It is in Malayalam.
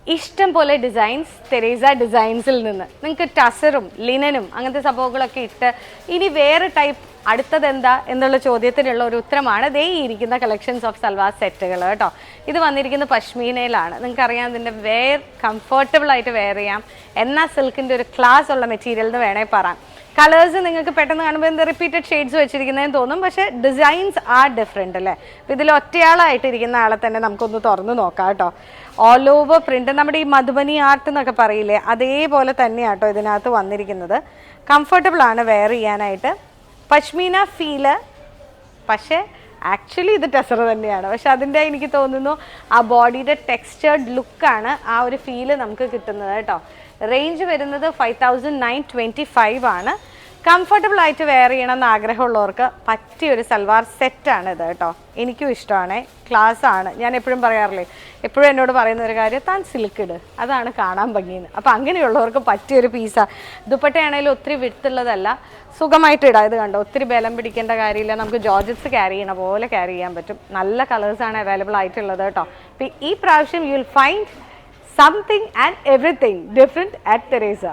ഇഷ്ടം പോലെ ഡിസൈൻസ് തെരേസ ഡിസൈൻസിൽ നിന്ന് നിങ്ങൾക്ക് ടസറും ലിനനും അങ്ങനത്തെ സംഭവങ്ങളൊക്കെ ഇട്ട് ഇനി വേറെ ടൈപ്പ് അടുത്തത് എന്താ എന്നുള്ള ചോദ്യത്തിനുള്ള ഒരു ഉത്തരമാണ് ദേ ഇരിക്കുന്ന കളക്ഷൻസ് ഓഫ് സൽവാർ സെറ്റുകൾ കേട്ടോ. ഇത് വന്നിരിക്കുന്ന പഷ്മീനയിലാണ്. നിങ്ങൾക്കറിയാം ഇതിൻ്റെ കംഫർട്ടബിൾ ആയിട്ട് വെയർ ചെയ്യാം. എന്നാൽ സിൽക്കിൻ്റെ ഒരു ക്ലാസ് ഉള്ള മെറ്റീരിയൽ എന്ന് വേണേൽ പറയാം. കളേഴ്സ് നിങ്ങൾക്ക് പെട്ടെന്ന് കാണുമ്പോൾ എന്താ റിപ്പീറ്റഡ് ഷെയ്ഡ്സ് വെച്ചിരിക്കുന്നതെന്ന് തോന്നും, പക്ഷേ ഡിസൈൻസ് ആർ ഡിഫറെൻ്റ് അല്ലേ. അപ്പോൾ ഇതിൽ ഒറ്റയാളായിട്ടിരിക്കുന്ന ആളെ തന്നെ നമുക്കൊന്ന് തുറന്ന് നോക്കാം കേട്ടോ. ഓൾ ഓവർ പ്രിൻ്റ്, നമ്മുടെ ഈ മധുബനി ആർട്ട് എന്നൊക്കെ പറയില്ലേ, അതേപോലെ തന്നെയാട്ടോ ഇതിനകത്ത് വന്നിരിക്കുന്നത്. കംഫർട്ടബിൾ ആണ് വെയർ ചെയ്യാനായിട്ട്. പഷ്മീന ഫീല്, പക്ഷേ ആക്ച്വലി ഇത് ടെസർ തന്നെയാണ്. പക്ഷെ അതിൻ്റെ എനിക്ക് തോന്നുന്നു ആ ബോഡിയുടെ ടെക്സ്ചേർഡ് ലുക്കാണ് ആ ഒരു ഫീല് നമുക്ക് കിട്ടുന്നത് കേട്ടോ. റേഞ്ച് വരുന്നത് 5925 ആണ്. കംഫർട്ടബിൾ ആയിട്ട് വെയർ ചെയ്യണമെന്ന് ആഗ്രഹമുള്ളവർക്ക് പറ്റിയൊരു സൽവാർ സെറ്റാണ് ഇത് കേട്ടോ. എനിക്കും ഇഷ്ടമാണ്, ക്ലാസ് ആണ്. ഞാൻ എപ്പോഴും പറയാറില്ലേ, എപ്പോഴും എന്നോട് പറയുന്ന ഒരു കാര്യം, താൻ സിൽക്ക് ഇട്, അതാണ് കാണാൻ ഭംഗിയെന്ന്. അപ്പോൾ അങ്ങനെയുള്ളവർക്ക് പറ്റിയൊരു പീസാണ്. ദുപ്പട്ടയാണെങ്കിലും ഒത്തിരി വിട്ടുള്ളതല്ല, സുഖമായിട്ട് ഇടാം. ഇത് കണ്ടോ, ഒത്തിരി ബലം പിടിക്കേണ്ട കാര്യമില്ല. നമുക്ക് ജോർജറ്റ്സ് ക്യാരി ചെയ്യണ പോലെ ക്യാരി ചെയ്യാൻ പറ്റും. നല്ല കളേഴ്സാണ് അവൈലബിൾ ആയിട്ടുള്ളത് കേട്ടോ. അപ്പോൾ ഈ പ്രാവശ്യം you will find something and everything different at Teresa.